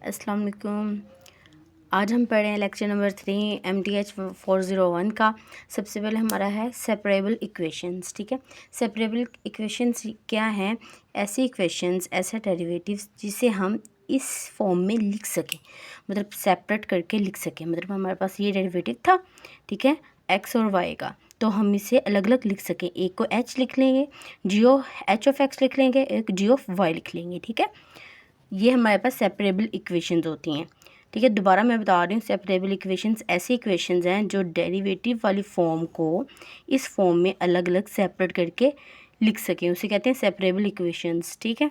अस्सलाम वालेकुम। आज हम पढ़ रहे हैं लेक्चर नंबर 3 MTH 401 का। सबसे पहले हमारा है सेपरेबल इक्वेशंस। ठीक है, सेपरेबल इक्वेशंस क्या हैं? ऐसे इक्वेशंस, ऐसे डेरिवेटिव्स जिसे हम इस फॉर्म में लिख सकें, मतलब सेपरेट करके लिख सकें। मतलब हमारे पास ये डेरिवेटिव था, ठीक है, एक्स और वाई का, तो हम इसे अलग अलग लिख सकें। एक को एच लिख लेंगे, एच ऑफ एक्स लिख लेंगे, एक जी ऑफ वाई लिख लेंगे। ठीक है, ये हमारे पास सेपरेबल इक्वेशंस होती हैं। ठीक है, दोबारा मैं बता रही हूँ, सेपरेबल इक्वेशंस ऐसी इक्वेशंस हैं जो डेरिवेटिव वाली फॉर्म को इस फॉर्म में अलग अलग सेपरेट करके लिख सकें, उसे कहते हैं सेपरेबल इक्वेशंस। ठीक है,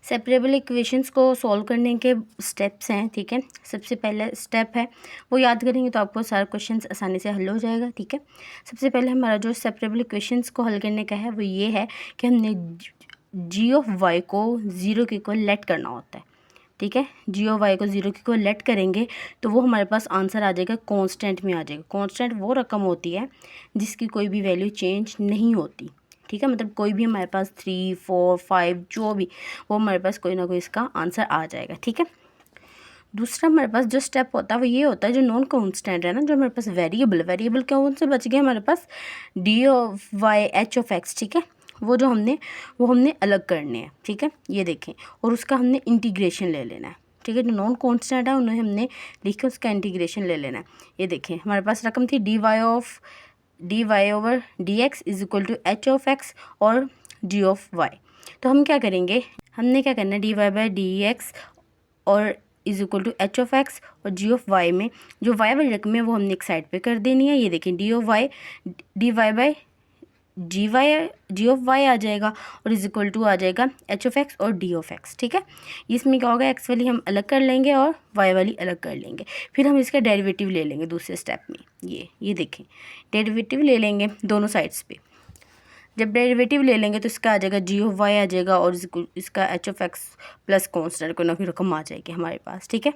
सेपरेबल इक्वेशंस को सॉल्व करने के स्टेप्स हैं। ठीक है, सबसे पहले स्टेप है वो याद करेंगे तो आपको सारे क्वेश्चंस आसानी से हल हो जाएगा। ठीक है, सबसे पहले हमारा जो सेपरेबल इक्वेशंस को हल करने का है वो ये है कि हमने जी ऑफ वाई को ज़ीरो के इक्वल लेट करना होता है। ठीक है, जी ऑफ वाई को ज़ीरो के इक्वल लेट करेंगे तो वो हमारे पास आंसर आ जाएगा, कांस्टेंट में आ जाएगा। कांस्टेंट वो रकम होती है जिसकी कोई भी वैल्यू चेंज नहीं होती। ठीक है, मतलब कोई भी हमारे पास 3, 4, 5 जो भी, वो हमारे पास कोई ना कोई इसका आंसर आ जाएगा। ठीक है, दूसरा हमारे पास जो स्टेप होता है वो ये होता है, जो नॉन कांस्टेंट है ना, जो हमारे पास वेरिएबल कौन से बच गए हमारे पास, D of Y, H of X. ठीक है, वो हमने अलग करने हैं। ठीक है, ये देखें, और उसका हमने इंटीग्रेशन ले लेना है। ठीक है, जो नॉन कांस्टेंट है उन्हें हमने लिख के उसका इंटीग्रेशन ले लेना है। ये देखें, हमारे पास रकम थी D Y over D X is equal to H of X और जी ऑफ वाई। तो हम क्या करेंगे, हमने क्या करना है, D Y by D X और is equal to H of X और जी ऑफ वाई में जो वाई वाली रकम है वो हमने एक साइड पे कर देनी है। ये देखें, D Y by G of Y आ जाएगा और इज इक्वल टू आ जाएगा एच ऑफ एक्स और डी ऑफ एक्स। ठीक है, इसमें क्या होगा, एक्स वाली हम अलग कर लेंगे और वाई वाली अलग कर लेंगे। फिर हम इसका डेरिवेटिव ले लेंगे दूसरे स्टेप में। ये देखें, डेरिवेटिव ले लेंगे दोनों साइड्स पे। जब डेरिवेटिव ले लेंगे तो इसका आ जाएगा जी ऑफ वाई आ जाएगा और इसका H of x plus constant कोई ना कोई रकम आ जाएगी हमारे पास। ठीक है,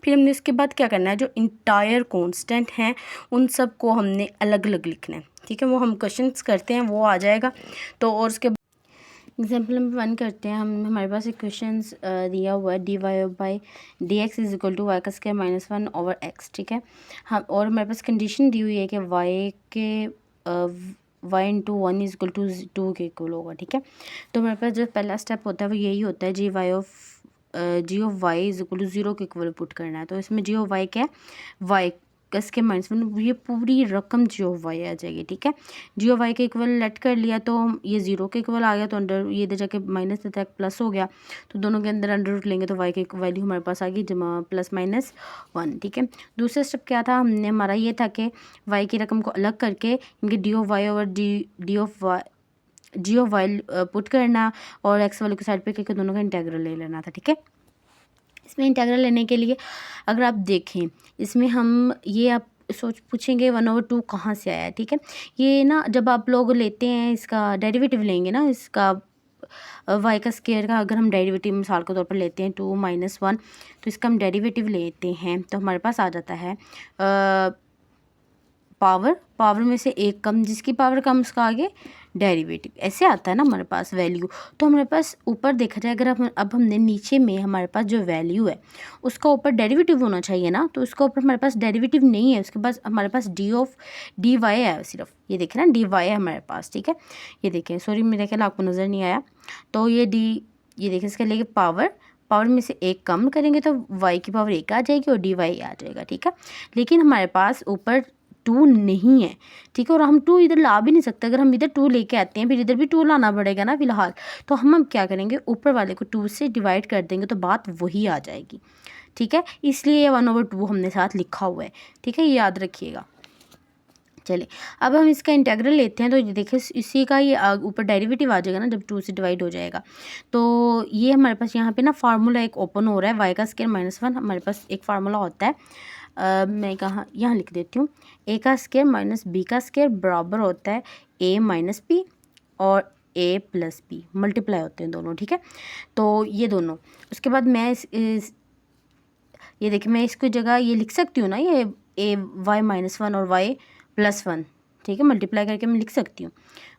फिर हमने इसके बाद क्या करना है, जो इंटायर कॉन्स्टेंट हैं उन सब को हमने अलग अलग लिखना है। ठीक है, वो हम क्वेश्चंस करते हैं, वो आ जाएगा। तो और उसके एग्जाम्पल नंबर 1 करते हैं हम। हमारे पास एक क्वेश्चन दिया हुआ है, D Y by D X is equal to Y का स्क्वायर माइनस 1 ओवर एक्स। ठीक है, हम और हमारे पास कंडीशन दी हुई है कि Y into 1 is equal to 2 के इक्वल होगा। ठीक है, तो हमारे पास जो पहला स्टेप होता है वो यही होता है, G of Y is equal to 0 के इक्वल पुट करना है। तो इसमें जी ऑफ वाई क्या है, वाई के माइनस में ये पूरी रकम जी ऑफ वाई आ जाएगी। ठीक है, जी ऑफ वाई के इक्वल लेट कर लिया तो ये 0 के इक्वल आ गया, तो अंडर ये इधर जाके माइनस तक प्लस हो गया, तो दोनों के अंदर अंडर रूट लेंगे तो वाई की वैल्यू हमारे पास आ गई जमा प्लस माइनस 1। ठीक है, दूसरा स्टेप क्या था, हमारा ये था कि वाई की रकम को अलग करके इनके D of Y over G of Y put करना और एक्स वाले को साइड पे करके दोनों का इंटेग्रल ले लेना था। ठीक है, इसमें इंटेग्रल लेने के लिए अगर आप देखें, इसमें हम ये आप पूछेंगे 1/2 कहाँ से आया है। ठीक है, ये ना जब आप लोग लेते हैं इसका डेरिवेटिव लेंगे ना, इसका वाई का स्क्वायर का अगर हम डेरिवेटिव मिसाल के तौर पर लेते हैं 2 - 1, तो इसका हम डेरिवेटिव लेते हैं तो हमारे पास आ जाता है पावर में से एक कम, जिसकी पावर कम उसका आगे डेरिवेटिव, ऐसे आता है ना हमारे पास वैल्यू। तो हमारे पास ऊपर देखा जाए, अगर अब हमने नीचे में हमारे पास जो वैल्यू है उसका ऊपर डेरिवेटिव होना चाहिए ना, तो उसका ऊपर हमारे पास डेरिवेटिव नहीं है, उसके पास हमारे पास डी वाई है सिर्फ। ये देखें ना, डी वाई है हमारे पास। ठीक है, ये देखें, सॉरी मेरे ख्याल आपको नज़र नहीं आया, तो ये देखें, इसके लिए पावर में से एक कम करेंगे तो वाई की पावर 1 आ जाएगी और डी वाई आ जाएगा। ठीक है, लेकिन हमारे पास ऊपर 2 नहीं है। ठीक है, और हम 2 इधर ला भी नहीं सकते, अगर हम इधर 2 लेके आते हैं फिर इधर भी 2 लाना पड़ेगा ना फिलहाल, तो हम क्या करेंगे, ऊपर वाले को 2 से डिवाइड कर देंगे तो बात वही आ जाएगी। ठीक है, इसलिए 1/2 हमने साथ लिखा हुआ है। ठीक है, ये याद रखिएगा। चलिए, अब हम इसका इंटेग्रल लेते हैं, तो ये देखिए इसी का ये ऊपर डेरिवेटिव आ जाएगा ना जब 2 से डिवाइड हो जाएगा। तो ये हमारे पास यहाँ पे ना फार्मूला एक ओपन हो रहा है, वाई का स्क्वायर माइनस 1 हमारे पास एक फार्मूला होता है। मैं यहाँ लिख देती हूँ, ए का स्क्वायर माइनस बी का स्क्वायर बराबर होता है ए माइनस बी और ए प्लस बी, मल्टीप्लाई होते हैं दोनों। ठीक है, तो ये दोनों, उसके बाद मैं ये देखिए, मैं इसकी जगह ये लिख सकती हूँ ना, ये ए वाई -1 और वाई +1। ठीक है, मल्टीप्लाई करके मैं लिख सकती हूँ,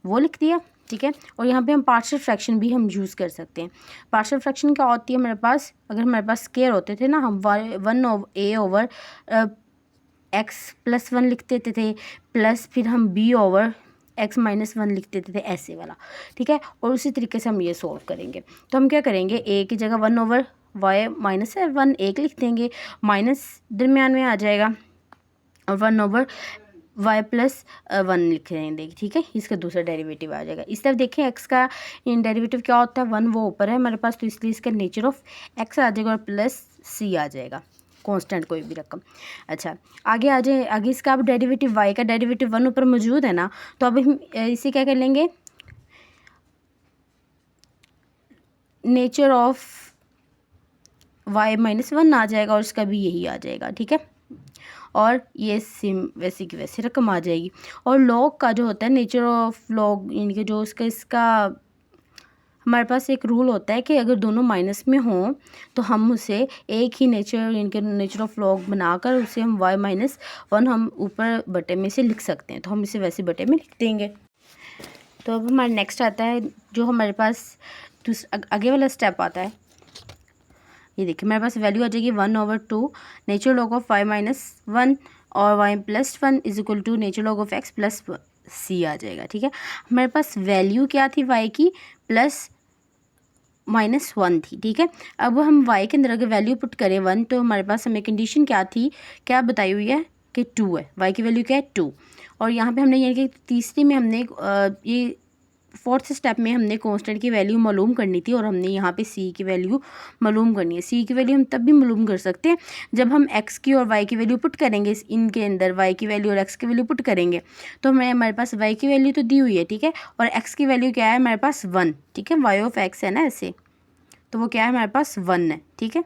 वो लिख दिया। ठीक है। और यहाँ पे हम पार्शियल फ्रैक्शन भी हम यूज़ कर सकते हैं। पार्शियल फ्रैक्शन क्या होती है हमारे पास, अगर हमारे पास स्केयर होते थे ना, हम 1/a/x+1 लिख देते थे, प्लस फिर हम b/x-1 लिख देते थे, ऐसे वाला, ठीक है। और उसी तरीके से हम ये सॉल्व करेंगे। तो हम क्या करेंगे, a की जगह 1/y-1 एक लिख देंगे, माइनस दरमियान में आ जाएगा, और 1/y+1 लिख देंगे, ठीक है। इसका दूसरा डेरिवेटिव आ जाएगा। इस तरफ देखिए x का इन डेरिवेटिव क्या होता है, 1 वो ऊपर है हमारे पास, तो इसलिए इसका नेचर ऑफ x आ जाएगा और प्लस c आ जाएगा, कांस्टेंट कोई भी रकम। अच्छा, आगे आ जाए, आगे इसका अब डेरिवेटिव y का डेरिवेटिव 1 ऊपर मौजूद है ना, तो अब हम इसे क्या कर लेंगे, नेचर ऑफ y-1 आ जाएगा और इसका भी यही आ जाएगा, ठीक है। और ये सेम वैसे की वैसे रकम आ जाएगी। और लॉग का जो होता है, नेचर ऑफ लॉग, इनके जो इसका हमारे पास एक रूल होता है कि अगर दोनों माइनस में हों तो हम उसे एक ही इनके नेचर ऑफ लॉग बनाकर उसे हम y-1 हम ऊपर बटे में से लिख सकते हैं, तो हम इसे वैसे बटे में लिख देंगे। तो अब हमारा नेक्स्ट आता है, जो हमारे पास आगे वाला स्टेप आता है, ये देखिए मेरे पास वैल्यू आ जाएगी 1/2 नेचर लॉग ऑफ y-1 और y+1 is equal to nature log of x+c आ जाएगा, ठीक है। हमारे पास वैल्यू क्या थी y की, +-1 थी, ठीक है। अब हम y के अंदर अगर वैल्यू पुट करें 1, तो हमारे पास हमें कंडीशन क्या थी, क्या बताई हुई है कि 2 है, y की वैल्यू क्या है 2। और यहाँ पे हमने यानी कि तीसरी में हमने ये फोर्थ स्टेप में हमने कांस्टेंट की वैल्यू मालूम करनी थी, और हमने यहाँ पे c की वैल्यू मालूम करनी है। c की वैल्यू हम तब भी मालूम कर सकते हैं जब हम x की और y की वैल्यू पुट करेंगे, इनके अंदर y की वैल्यू और x की वैल्यू पुट करेंगे, तो हमारे पास y की वैल्यू तो दी हुई है, ठीक है, और x की वैल्यू क्या है हमारे पास 1, ठीक है, y(x) है ना ऐसे, तो वो क्या है हमारे पास 1 है, ठीक है।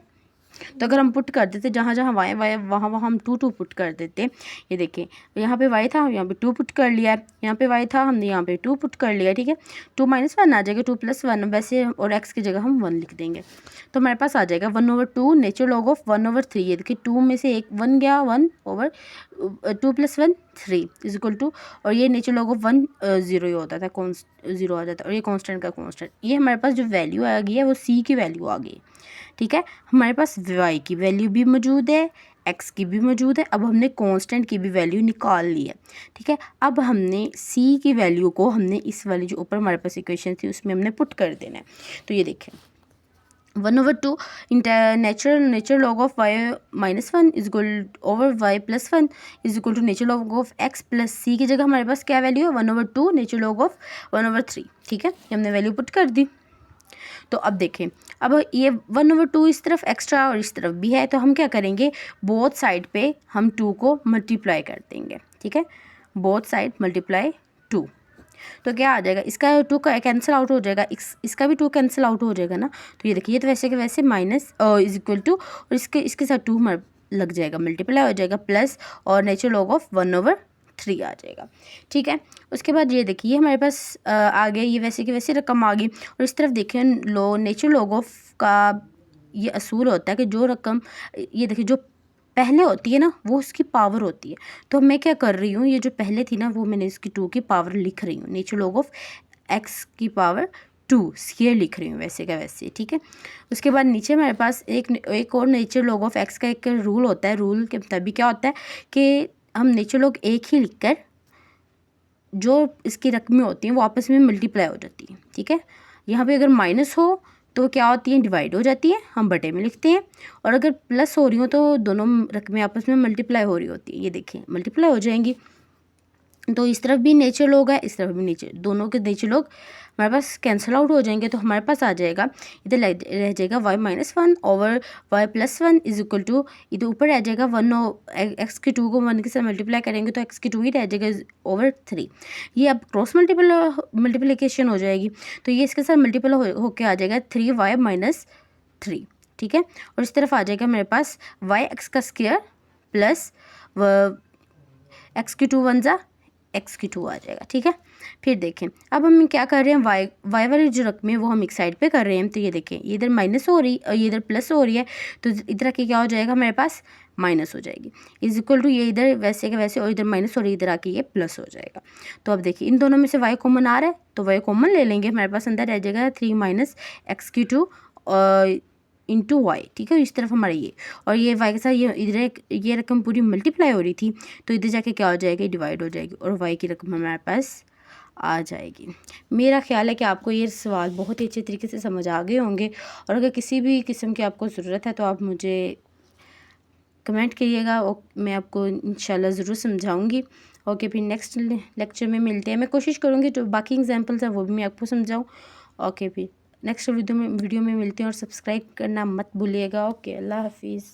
तो अगर हम पुट कर देते जहाँ जहाँ y वहाँ हम 2 पुट कर देते, ये देखें यहाँ पे y था, यहाँ पे 2 पुट कर लिया है, यहाँ पे y था, हमने यहाँ पे 2 पुट कर लिया, ठीक है। 2-1 आ जाएगा, 2+1 वैसे, और x की जगह हम 1 लिख देंगे, तो हमारे पास आ जाएगा 1/2 नेचर लॉग ऑफ 1/3। ये देखिए 2 में से एक 1 गया, 1/2+1 3 इज इक्वल टू, और ये नेचर लॉग ऑफ 1 0 ही होता था, 0 आ जाता है, और ये कांस्टेंट का कांस्टेंट। ये हमारे पास जो वैल्यू आ गई है वो c की वैल्यू आ गई, ठीक है। हमारे पास y की वैल्यू भी मौजूद है, x की भी मौजूद है, अब हमने कांस्टेंट की भी वैल्यू निकाल ली है, ठीक है। अब हमने c की वैल्यू को हमने इस वाली जो ऊपर हमारे पास इक्वेशन थी उसमें हमने पुट कर देना है। तो ये देखें 1/2 nature log of y-1 is equal over y+1 is equal to nature log of x+c की जगह हमारे पास क्या वैल्यू है 1/2 नेचर लॉग ऑफ 1/3, ठीक है। हमने वैल्यू पुट कर दी। तो अब देखें, अब ये 1/2 इस तरफ एक्स्ट्रा और इस तरफ भी है, तो हम क्या करेंगे, बोथ साइड पे हम 2 को मल्टीप्लाई कर देंगे, ठीक है, बोथ साइड मल्टीप्लाई 2, तो क्या आ जाएगा, इसका 2 का कैंसिल आउट हो जाएगा, इसका भी 2 कैंसिल आउट हो जाएगा ना। तो ये देखिए ये तो वैसे के वैसे माइनस इज इक्वल टू, और इसके साथ 2 लग जाएगा, मल्टीप्लाई हो जाएगा, प्लस और नेचर लॉग ऑफ 1/3 आ जाएगा, ठीक है। उसके बाद ये देखिए हमारे पास आ गया, ये वैसे की वैसे रकम आ गई। और इस तरफ देखिए नेचर लॉग ऑफ का ये असूल होता है कि जो रकम, ये देखिए जो पहले होती है ना वो उसकी पावर होती है। तो मैं क्या कर रही हूँ, ये जो पहले थी ना वो मैंने इसकी 2 की पावर लिख रही हूँ, नेचर लॉग ऑफ x की पावर 2 स्क्वायर लिख रही हूँ वैसे का वैसे, ठीक है। उसके बाद नीचे हमारे पास एक और नेचर लॉग ऑफ x का एक रूल होता है। रूल के मुताबिक क्या होता है कि हम नेचर लॉग एक ही लिखकर जो इसकी रकमें होती हैं वो आपस में मल्टीप्लाई हो जाती हैं, ठीक है। यहाँ पे अगर माइनस हो तो क्या होती हैं, डिवाइड हो जाती है, हम बटे में लिखते हैं, और अगर प्लस हो रही हो तो दोनों रकमें आपस में मल्टीप्लाई हो रही होती है, ये देखिए मल्टीप्लाई हो जाएंगी। तो इस तरफ भी नेचर लॉग है, इस तरफ भी नेचर, दोनों के नेचर लॉग हमारे पास कैंसिल आउट हो जाएंगे। तो हमारे पास आ जाएगा, इधर रह जाएगा y-1 over y+1 is equal to, इधर ऊपर रह जाएगा 1 x की 2 को 1 के साथ मल्टीप्लाई करेंगे तो x की 2 ही रह जाएगा ओवर 3। ये अब क्रॉस मल्टीप्लिकेशन हो जाएगी, तो ये इसके साथ मल्टीपल होके आ जाएगा 3y-3, ठीक है। और इस तरफ आ जाएगा मेरे पास y x का स्क्वायर प्लस x की 2 1 जा x³ आ जाएगा, ठीक है। फिर देखें अब हम क्या कर रहे हैं, y वाली जो रकम है वो हम एक साइड पे कर रहे हैं। तो ये देखें ये इधर माइनस हो रही और ये इधर प्लस हो रही है, तो इधर आके क्या हो जाएगा हमारे पास माइनस हो जाएगी, इज इक्वल टू ये इधर वैसे के वैसे और इधर माइनस हो रही है, इधर आके ये प्लस हो जाएगा। तो अब देखिए इन दोनों में से y कॉमन आ रहा है तो y कॉमन ले लेंगे, हमारे पास अंदर रह जाएगा 3 - x³ इंटू वाई, ठीक है। इस तरफ हमारा ये और ये y के साथ ये इधर ये रकम पूरी मल्टीप्लाई हो रही थी, तो इधर जाके क्या हो जाएगी, डिवाइड हो जाएगी और y की रकम हमारे पास आ जाएगी। मेरा ख्याल है कि आपको ये सवाल बहुत ही अच्छे तरीके से समझ आ गए होंगे, और अगर किसी भी किस्म की आपको ज़रूरत है तो आप मुझे कमेंट करिएगा और मैं आपको इंशाल्लाह ज़रूर समझाऊंगी। ओके, फिर नेक्स्ट लेक्चर में मिलते हैं। मैं कोशिश करूँगी जो बाकी एग्जांपल्स हैं वो भी मैं आपको समझाऊँ। ओके, फिर नेक्स्ट वीडियो में मिलते हैं और सब्सक्राइब करना मत भूलिएगा। ओके, अल्लाह हाफिज़।